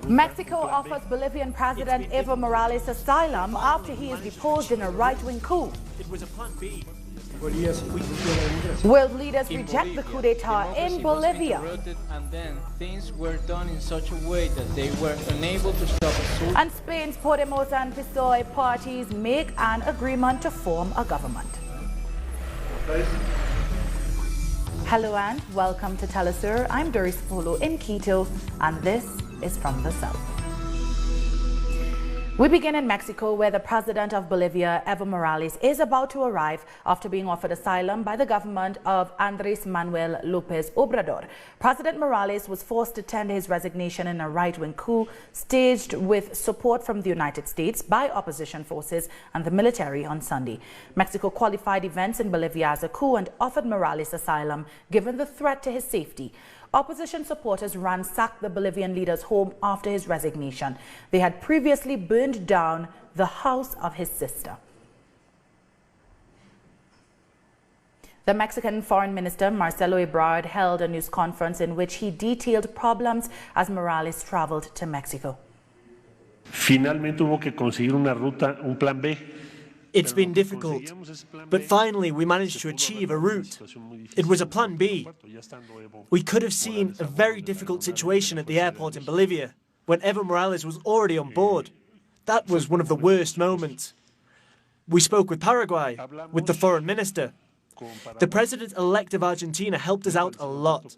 Mexico offers Bolivian President Evo Morales asylum after he is deposed in a right-wing coup. It was a plan B. World leaders reject the coup d'etat in Bolivia. And then things were done in such a way that they were unable to stop assault. And Spain's Podemos and PSOE parties make an agreement to form a government. Hello and welcome to Telesur. I'm Doris Polo in Quito, and this is From the South. We begin in Mexico, where the President of Bolivia, Evo Morales, is about to arrive after being offered asylum by the government of Andres Manuel Lopez Obrador. President Morales was forced to tender his resignation in a right-wing coup staged with support from the United States by opposition forces and the military on Sunday. Mexico qualified events in Bolivia as a coup and offered Morales asylum, given the threat to his safety. Opposition supporters ransacked the Bolivian leader's home after his resignation. They had previously burned down the house of his sister. The Mexican Foreign Minister Marcelo Ebrard held a news conference in which he detailed problems as Morales traveled to Mexico. Finalmente hubo que conseguir una ruta, un plan B. It's been difficult, but finally we managed to achieve a route. It was a plan B. We could have seen a very difficult situation at the airport in Bolivia when Evo Morales was already on board. That was one of the worst moments. We spoke with Paraguay, with the foreign minister. The president-elect of Argentina helped us out a lot.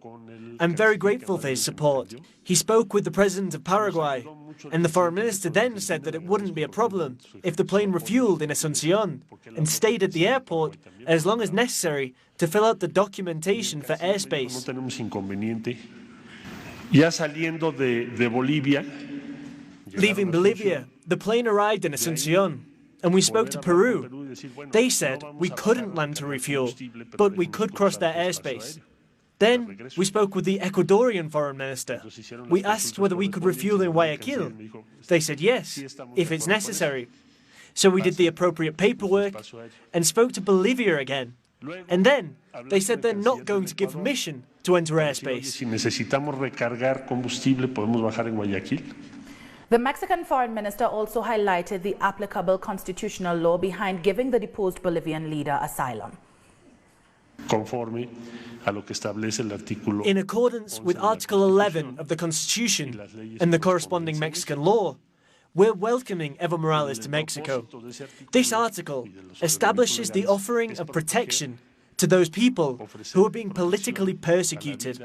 I'm very grateful for his support. He spoke with the president of Paraguay, and the foreign minister then said that it wouldn't be a problem if the plane refueled in Asunción and stayed at the airport as long as necessary to fill out the documentation for airspace. Leaving Bolivia, the plane arrived in Asunción, and we spoke to Peru. They said we couldn't land to refuel, but we could cross their airspace. Then we spoke with the Ecuadorian foreign minister. We asked whether we could refuel in Guayaquil. They said yes, if it's necessary. So we did the appropriate paperwork and spoke to Bolivia again. And then they said they're not going to give permission to enter airspace. The Mexican foreign minister also highlighted the applicable constitutional law behind giving the deposed Bolivian leader asylum. In accordance with Article 11 of the Constitution and the corresponding Mexican law, we're welcoming Evo Morales to Mexico. This article establishes the offering of protection to those people who are being politically persecuted.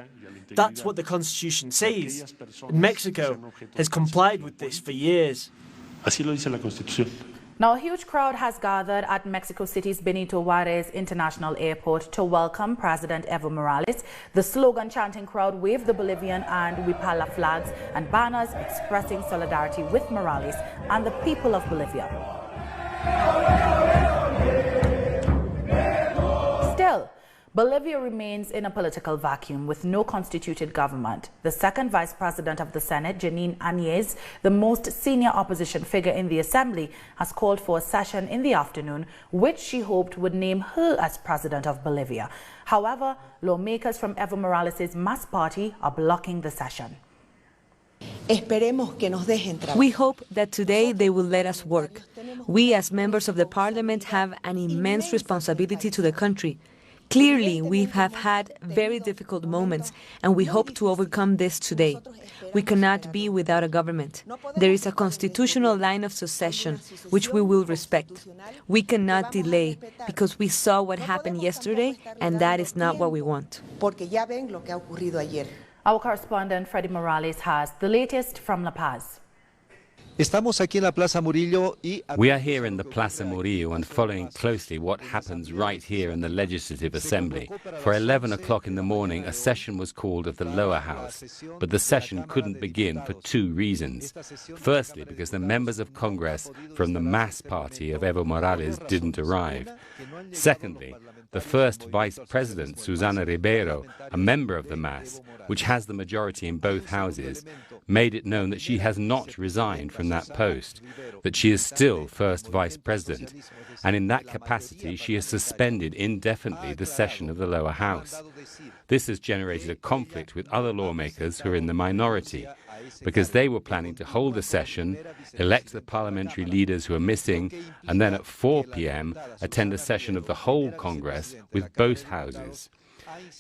That's what the Constitution says, and Mexico has complied with this for years. Now, a huge crowd has gathered at Mexico City's Benito Juárez International Airport to welcome President Evo Morales. The slogan-chanting crowd waved the Bolivian and Huipala flags and banners expressing solidarity with Morales and the people of Bolivia. Still, Bolivia remains in a political vacuum with no constituted government. The second vice president of the Senate, Janine Áñez, the most senior opposition figure in the assembly, has called for a session in the afternoon, which she hoped would name her as president of Bolivia. However, lawmakers from Evo Morales' MAS party are blocking the session. We hope that today they will let us work. We as members of the parliament have an immense responsibility to the country. Clearly, we have had very difficult moments, and we hope to overcome this today. We cannot be without a government. There is a constitutional line of succession, which we will respect. We cannot delay, because we saw what happened yesterday, and that is not what we want. Our correspondent, Freddy Morales, has the latest from La Paz. We are here in the Plaza Murillo and following closely what happens right here in the Legislative Assembly. For 11 o'clock in the morning, a session was called of the lower house, but the session couldn't begin for two reasons. Firstly, because the members of Congress from the MAS party of Evo Morales didn't arrive. Secondly, the first vice president, Susana Ribeiro, a member of the MAS, which has the majority in both houses, made it known that she has not resigned from that post, that she is still first vice president, and in that capacity she has suspended indefinitely the session of the lower house. This has generated a conflict with other lawmakers who are in the minority. because they were planning to hold a session, elect the parliamentary leaders who are missing, and then at 4 p.m. attend a session of the whole Congress with both houses.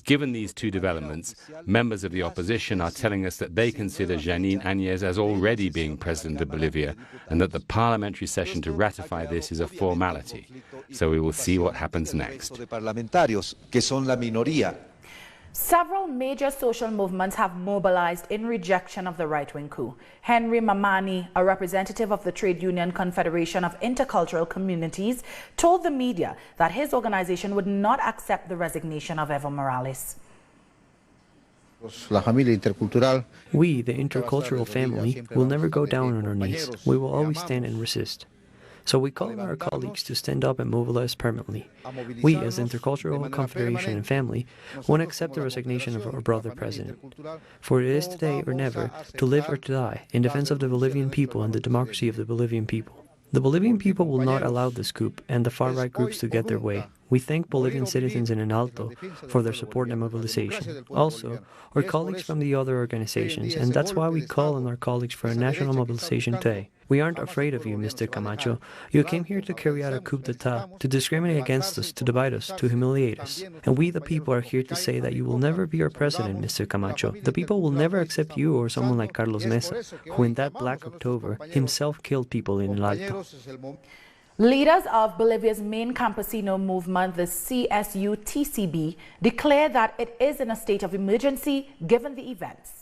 Given these two developments, members of the opposition are telling us that they consider Janine Áñez as already being President of Bolivia and that the parliamentary session to ratify this is a formality. So we will see what happens next. Several major social movements have mobilized in rejection of the right-wing coup. Henry Mamani, a representative of the Trade Union Confederation of Intercultural Communities, told the media that his organization would not accept the resignation of Evo Morales. We, the intercultural family, will never go down on our knees. We will always stand and resist. So we call on our colleagues to stand up and mobilize permanently. We, as the Intercultural Confederation and family, won't accept the resignation of our brother president. For it is today or never, to live or to die, in defense of the Bolivian people and the democracy of the Bolivian people. The Bolivian people will not allow this coup and the far-right groups to get their way. We thank Bolivian citizens in an alto for their support and mobilization. Also, our colleagues from the other organizations, and that's why we call on our colleagues for a national mobilization today. We aren't afraid of you, Mr. Camacho. You came here to carry out a coup d'etat, to discriminate against us, to divide us, to humiliate us. And we, the people, are here to say that you will never be our president, Mr. Camacho. The people will never accept you or someone like Carlos Mesa, who in that Black October himself killed people in El Alto. Leaders of Bolivia's main campesino movement, the CSU-TCB, declared that it is in a state of emergency given the events.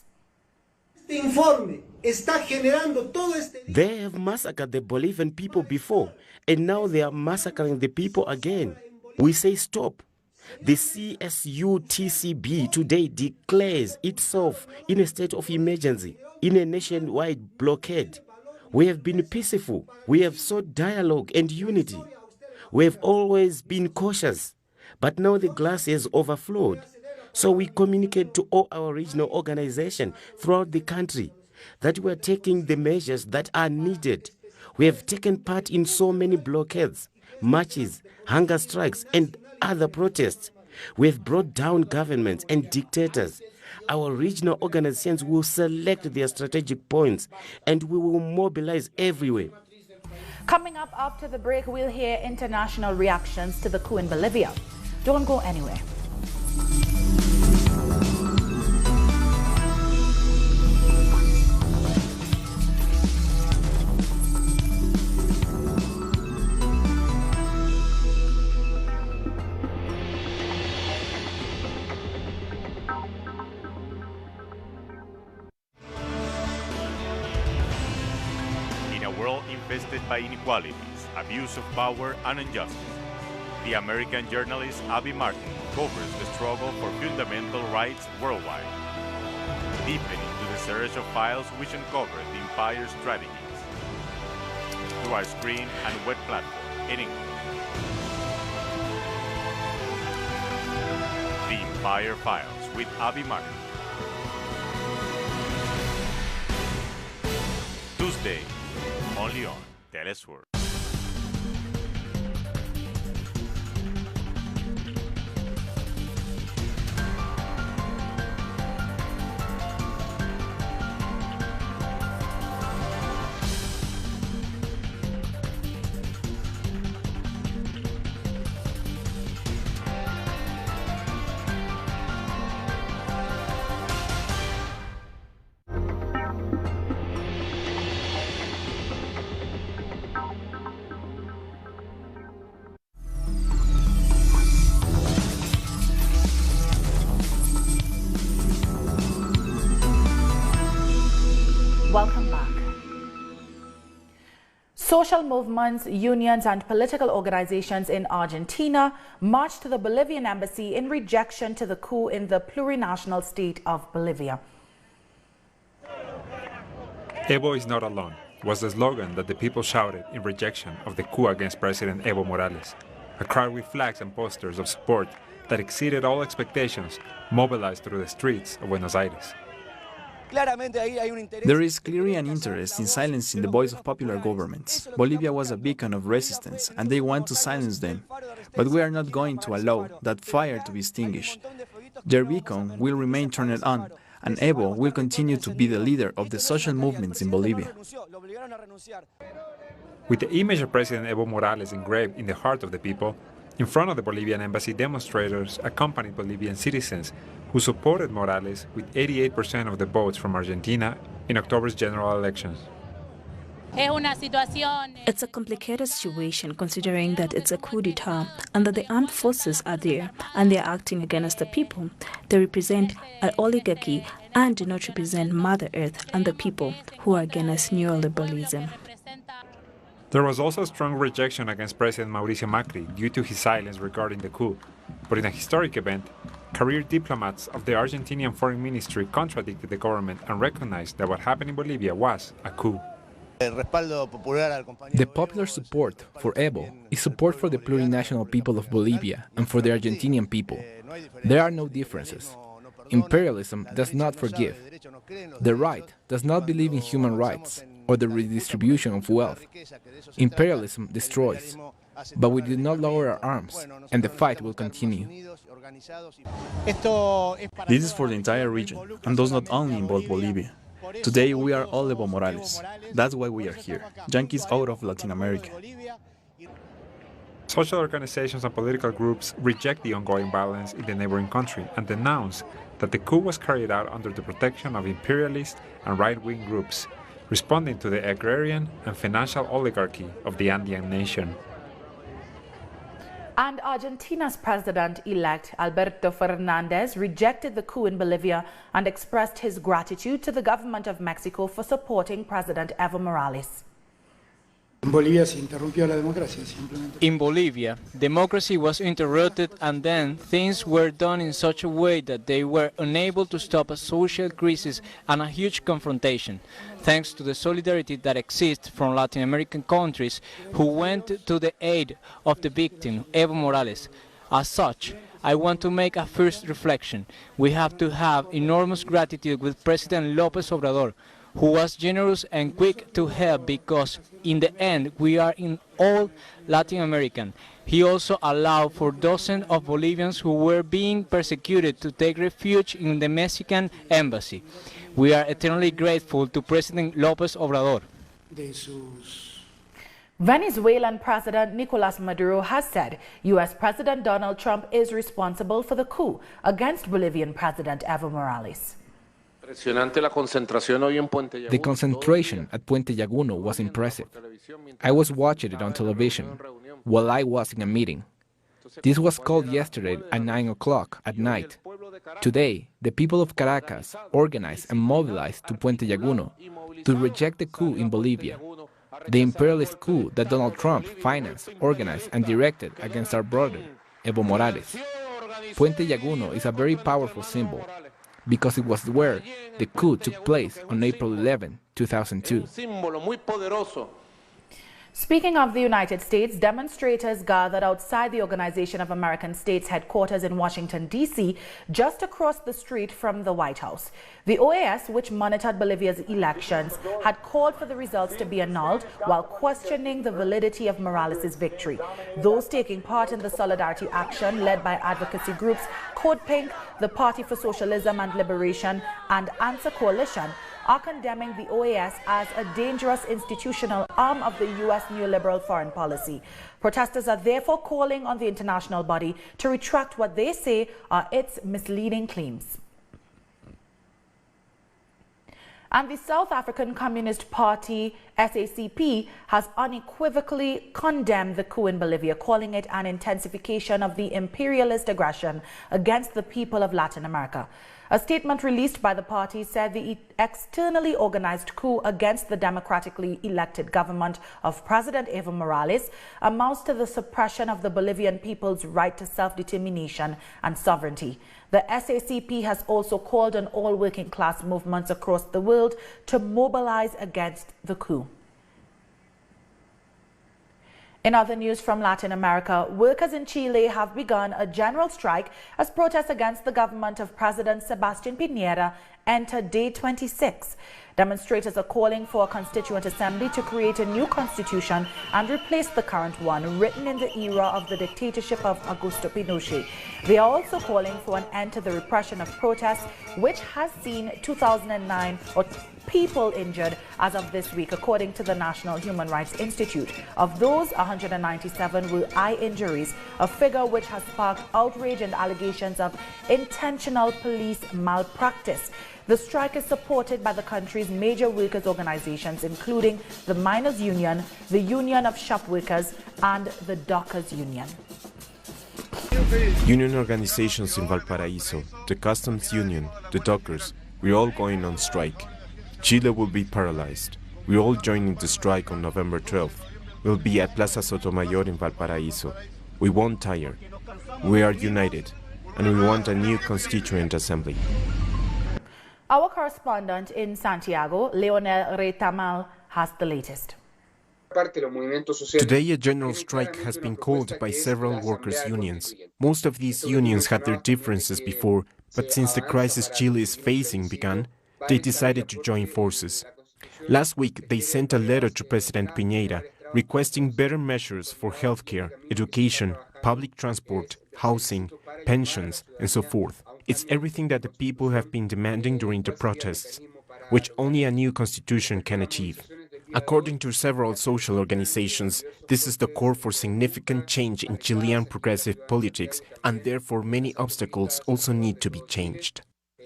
They have massacred the Bolivian people before, and now they are massacring the people again. We say stop. The CSU-TCB today declares itself in a state of emergency, in a nationwide blockade. We have been peaceful. We have sought dialogue and unity. We have always been cautious, but now the glass has overflowed. So we communicate to all our regional organizations throughout the country that we are taking the measures that are needed. We have taken part in so many blockades, marches, hunger strikes, and other protests. We have brought down governments and dictators. Our regional organizations will select their strategic points and we will mobilize everywhere. Coming up after the break, we'll hear international reactions to the coup in Bolivia. Don't go anywhere. Infested by inequalities, abuse of power, and injustice, the American journalist Abby Martin covers the struggle for fundamental rights worldwide, deepening into the search of files which uncover the empire's strategies through our screen and web platform in English. The Empire Files with Abby Martin. Tuesday, only on Telesur. Welcome back. Social movements, unions, and political organizations in Argentina marched to the Bolivian embassy in rejection to the coup in the plurinational state of Bolivia. Evo is not alone was the slogan that the people shouted in rejection of the coup against President Evo Morales. A crowd with flags and posters of support that exceeded all expectations mobilized through the streets of Buenos Aires. There is clearly an interest in silencing the voice of popular governments. Bolivia was a beacon of resistance, and they want to silence them. But we are not going to allow that fire to be extinguished. Their beacon will remain turned on, and Evo will continue to be the leader of the social movements in Bolivia. With the image of President Evo Morales engraved in the heart of the people, in front of the Bolivian embassy, demonstrators accompanied Bolivian citizens who supported Morales with 88% of the votes from Argentina in October's general elections. It's a complicated situation considering that it's a coup d'etat and that the armed forces are there and they are acting against the people. They represent an oligarchy and do not represent Mother Earth and the people who are against neoliberalism. There was also strong rejection against President Mauricio Macri due to his silence regarding the coup. But in a historic event, career diplomats of the Argentinian Foreign Ministry contradicted the government and recognized that what happened in Bolivia was a coup. The popular support for Evo is support for the plurinational people of Bolivia and for the Argentinian people. There are no differences. Imperialism does not forgive. The right does not believe in human rights or the redistribution of wealth. Imperialism destroys. But we did not lower our arms, and the fight will continue. This is for the entire region, and does not only involve Bolivia. Today we are all Evo Morales. That's why we are here, Yankees out of Latin America. Social organizations and political groups reject the ongoing violence in the neighboring country and denounce that the coup was carried out under the protection of imperialist and right-wing groups, responding to the agrarian and financial oligarchy of the Andean nation. And Argentina's president-elect Alberto Fernandez rejected the coup in Bolivia and expressed his gratitude to the government of Mexico for supporting President Evo Morales. In Bolivia, democracy was interrupted and then things were done in such a way that they were unable to stop a social crisis and a huge confrontation, thanks to the solidarity that exists from Latin American countries who went to the aid of the victim, Evo Morales. As such, I want to make a first reflection. We have to have enormous gratitude with President Lopez Obrador, who was generous and quick to help because, in the end, we are in all Latin American. He also allowed for dozens of Bolivians who were being persecuted to take refuge in the Mexican embassy. We are eternally grateful to President Lopez Obrador. Venezuelan President Nicolas Maduro has said U.S. President Donald Trump is responsible for the coup against Bolivian President Evo Morales. The concentration at Puente Llaguno was impressive. I was watching it on television while I was in a meeting. This was called yesterday at 9 o'clock at night. Today, the people of Caracas organized and mobilized to Puente Llaguno to reject the coup in Bolivia, the imperialist coup that Donald Trump financed, organized, and directed against our brother, Evo Morales. Puente Llaguno is a very powerful symbol, because it was where the coup took place on April 11, 2002. Speaking of the United States, demonstrators gathered outside the Organization of American States headquarters in Washington, D.C., just across the street from the White House. The OAS, which monitored Bolivia's elections, had called for the results to be annulled while questioning the validity of Morales' victory. Those taking part in the solidarity action led by advocacy groups Code Pink, the Party for Socialism and Liberation, and Answer Coalition are condemning the OAS as a dangerous institutional arm of the U.S. neoliberal foreign policy. Protesters are therefore calling on the international body to retract what they say are its misleading claims. And the South African Communist Party, SACP, has unequivocally condemned the coup in Bolivia, calling it an intensification of the imperialist aggression against the people of Latin America. A statement released by the party said the externally organized coup against the democratically elected government of President Evo Morales amounts to the suppression of the Bolivian people's right to self-determination and sovereignty. The SACP has also called on all working class movements across the world to mobilize against the coup. In other news from Latin America, workers in Chile have begun a general strike as protests against the government of President Sebastián Piñera enter day 26. Demonstrators are calling for a constituent assembly to create a new constitution and replace the current one written in the era of the dictatorship of Augusto Pinochet. They are also calling for an end to the repression of protests, which has seen 2009 people injured as of this week, according to the National Human Rights Institute. Of those, 197 were eye injuries, a figure which has sparked outrage and allegations of intentional police malpractice. The strike is supported by the country's major workers' organizations, including the Miners' Union, the Union of Shop Workers, and the Dockers' Union. Union organizations in Valparaíso, the Customs Union, the Dockers, we're all going on strike. Chile will be paralyzed. We're all joining the strike on November 12th. We'll be at Plaza Sotomayor in Valparaíso. We won't tire. We are united, and we want a new constituent assembly. Our correspondent in Santiago, Leonel Retamal, has the latest. Today, a general strike has been called by several workers' unions. Most of these unions had their differences before, but since the crisis Chile is facing began, they decided to join forces. Last week, they sent a letter to President Piñera requesting better measures for healthcare, education, public transport, housing, pensions, and so forth. It's everything that the people have been demanding during the protests, which only a new constitution can achieve. According to several social organizations, this is the core for significant change in Chilean progressive politics, and therefore many obstacles also need to be changed.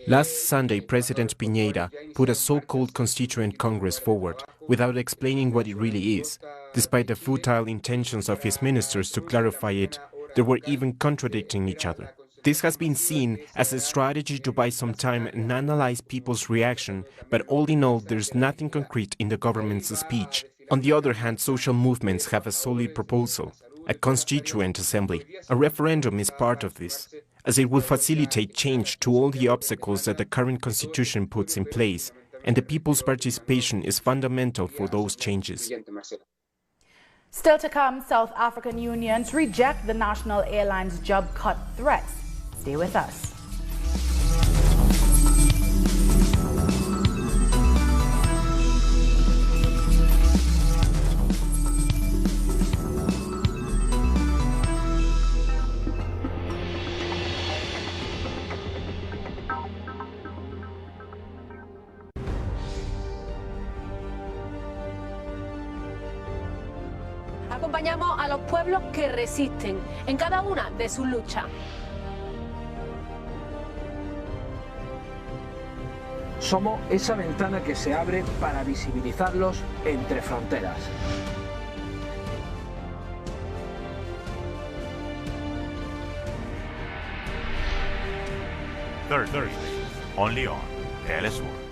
Last Sunday, President Piñera put a so-called Constituent Congress forward, without explaining what it really is. Despite the futile intentions of his ministers to clarify it, they were even contradicting each other. This has been seen as a strategy to buy some time and analyze people's reaction, but all in all, there's nothing concrete in the government's speech. On the other hand, social movements have a solid proposal, a constituent assembly. A referendum is part of this, as it will facilitate change to all the obstacles that the current constitution puts in place, and the people's participation is fundamental for those changes. Still to come, South African unions reject the national airlines job cut threats. Stay with us. Acompañamos a los pueblos que resisten en cada una de sus luchas. Somos esa ventana que se abre para visibilizarlos entre fronteras. Thursday, only on LS1.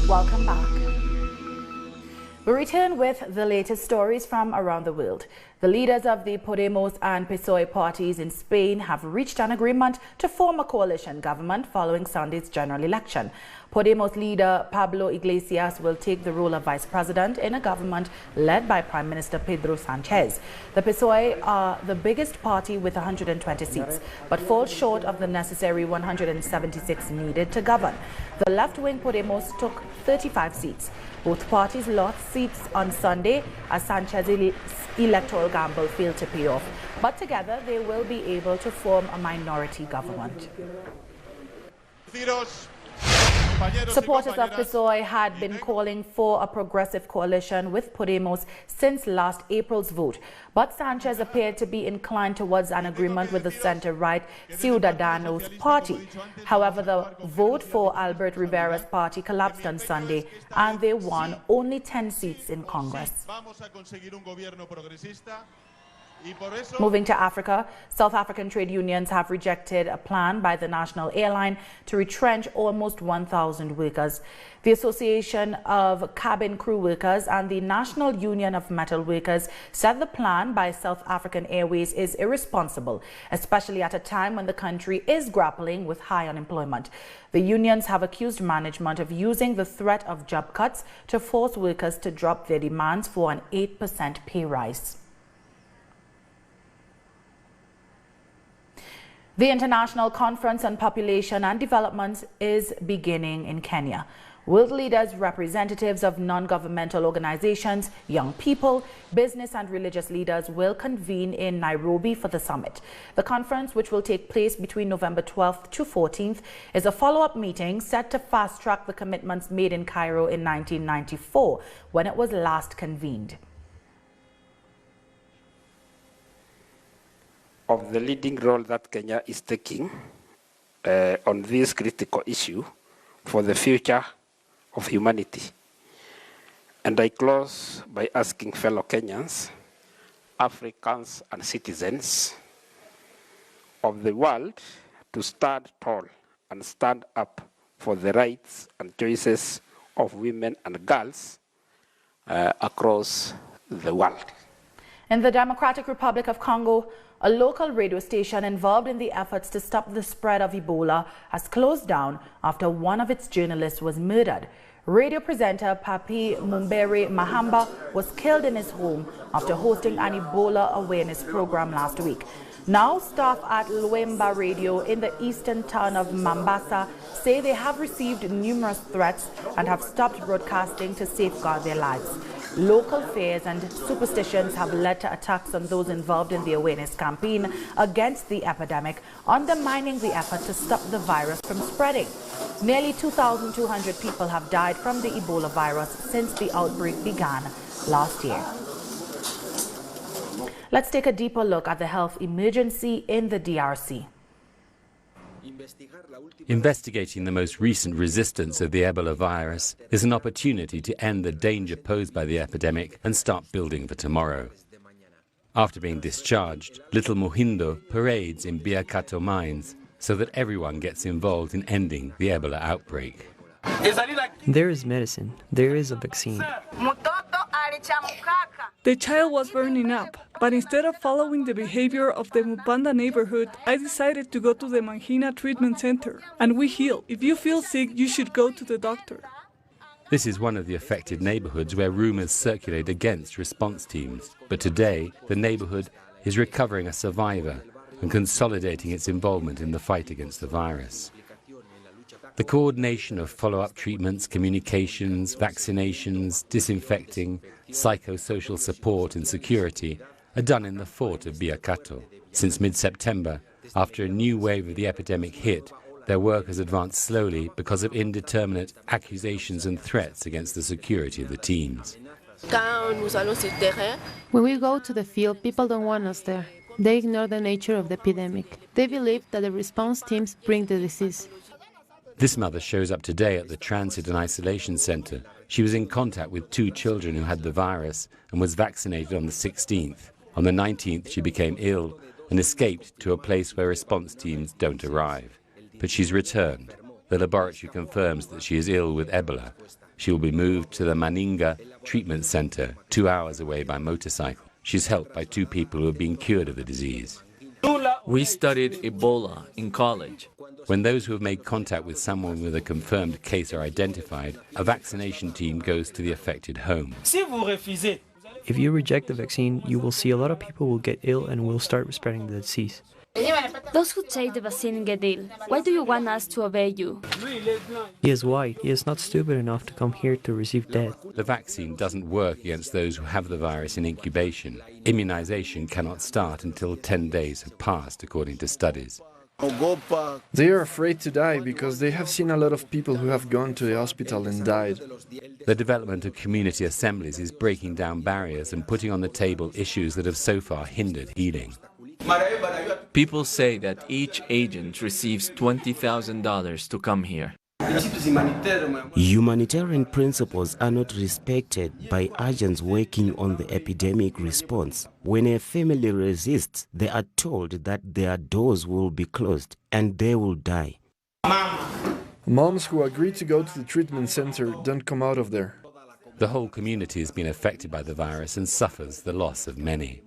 Welcome back. We return with the latest stories from around the world. The leaders of the Podemos and PSOE parties in Spain have reached an agreement to form a coalition government following Sunday's general election. Podemos leader Pablo Iglesias will take the role of vice president in a government led by Prime Minister Pedro Sánchez. The PSOE are the biggest party with 120 seats, but fall short of the necessary 176 needed to govern. The left-wing Podemos took 35 seats. Both parties lost seats on Sunday as Sánchez's electoral gamble failed to pay off, but together they will be able to form a minority government. Supporters of PSOE had been calling for a progressive coalition with Podemos since last April's vote, but Sanchez appeared to be inclined towards an agreement with the center-right Ciudadanos party. However, the vote for Albert Rivera's party collapsed on Sunday, and they won only 10 seats in Congress. Moving to Africa, South African trade unions have rejected a plan by the national airline to retrench almost 1,000 workers. The Association of Cabin Crew Workers and the National Union of Metal Workers said the plan by South African Airways is irresponsible, especially at a time when the country is grappling with high unemployment. The unions have accused management of using the threat of job cuts to force workers to drop their demands for an 8% pay rise. The International Conference on Population and Development is beginning in Kenya. World leaders, representatives of non-governmental organizations, young people, business and religious leaders will convene in Nairobi for the summit. The conference, which will take place between November 12th to 14th, is a follow-up meeting set to fast-track the commitments made in Cairo in 1994, when it was last convened. Of the leading role that Kenya is taking on this critical issue for the future of humanity. And I close by asking fellow Kenyans, Africans and citizens of the world to stand tall and stand up for the rights and choices of women and girls across the world. In the Democratic Republic of Congo, a local radio station involved in the efforts to stop the spread of Ebola has closed down after one of its journalists was murdered. Radio presenter Papi Mumbere Mahamba was killed in his home after hosting an Ebola awareness program last week. Now, staff at Luemba Radio in the eastern town of Mambasa say they have received numerous threats and have stopped broadcasting to safeguard their lives. Local fears and superstitions have led to attacks on those involved in the awareness campaign against the epidemic, undermining the effort to stop the virus from spreading. Nearly 2,200 people have died from the Ebola virus since the outbreak began last year. Let's take a deeper look at the health emergency in the DRC. Investigating the most recent resistance of the Ebola virus is an opportunity to end the danger posed by the epidemic and start building for tomorrow. After being discharged, Little Muhindo parades in Biakato mines so that everyone gets involved in ending the Ebola outbreak. There is medicine. There is a vaccine. The child was burning up, but instead of following the behavior of the Mupanda neighborhood, I decided to go to the Mangina Treatment Center, and we heal. If you feel sick, you should go to the doctor. This is one of the affected neighborhoods where rumors circulate against response teams. But today, the neighborhood is recovering a survivor and consolidating its involvement in the fight against the virus. The coordination of follow-up treatments, communications, vaccinations, disinfecting, psychosocial support and security are done in the fort of Biakato. Since mid-September, after a new wave of the epidemic hit, their work has advanced slowly because of indeterminate accusations and threats against the security of the teams. When we go to the field, people don't want us there. They ignore the nature of the epidemic. They believe that the response teams bring the disease. This mother shows up today at the Transit and Isolation Center. She was in contact with 2 children who had the virus and was vaccinated on the 16th. On the 19th, she became ill and escaped to a place where response teams don't arrive. But she's returned. The laboratory confirms that she is ill with Ebola. She will be moved to the Maninga Treatment Center, 2 hours away by motorcycle. She's helped by 2 people who have been cured of the disease. We studied Ebola in college. When those who have made contact with someone with a confirmed case are identified, a vaccination team goes to the affected home. If you reject the vaccine, you will see a lot of people will get ill and will start spreading the disease. Those who take the vaccine get ill. Why do you want us to obey you? He is white. He is not stupid enough to come here to receive death. The vaccine doesn't work against those who have the virus in incubation. Immunization cannot start until 10 days have passed, according to studies. They are afraid to die because they have seen a lot of people who have gone to the hospital and died. The development of community assemblies is breaking down barriers and putting on the table issues that have so far hindered healing. People say that each agent receives $20,000 to come here. Humanitarian principles are not respected by agents working on the epidemic response. When a family resists, they are told that their doors will be closed and they will die. Moms who agree to go to the treatment center don't come out of there. The whole community has been affected by the virus and suffers the loss of many.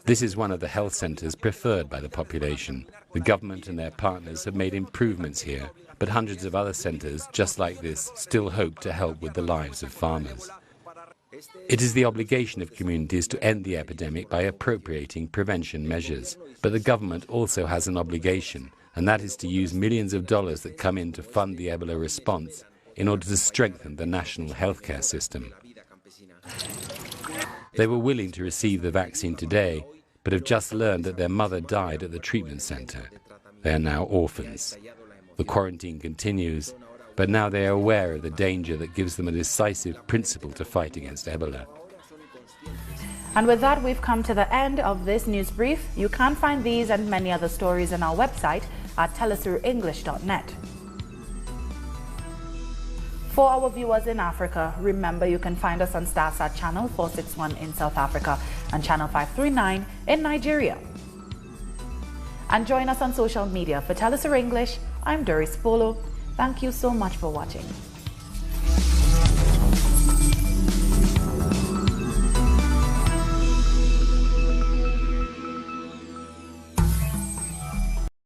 This is one of the health centers preferred by the population. The government and their partners have made improvements here, but hundreds of other centers just like this still hope to help with the lives of farmers. It is the obligation of communities to end the epidemic by appropriating prevention measures. But the government also has an obligation, and that is to use millions of dollars that come in to fund the Ebola response in order to strengthen the national healthcare system. They were willing to receive the vaccine today, but have just learned that their mother died at the treatment center. They are now orphans. The quarantine continues, but now they are aware of the danger that gives them a decisive principle to fight against Ebola. And with that, we've come to the end of this news brief. You can find these and many other stories on our website at telesurenglish.net. For our viewers in Africa, remember you can find us on Starsat channel 461 in South Africa and channel 539 in Nigeria. And join us on social media. For Telesur English, I'm Doris Polo. Thank you so much for watching.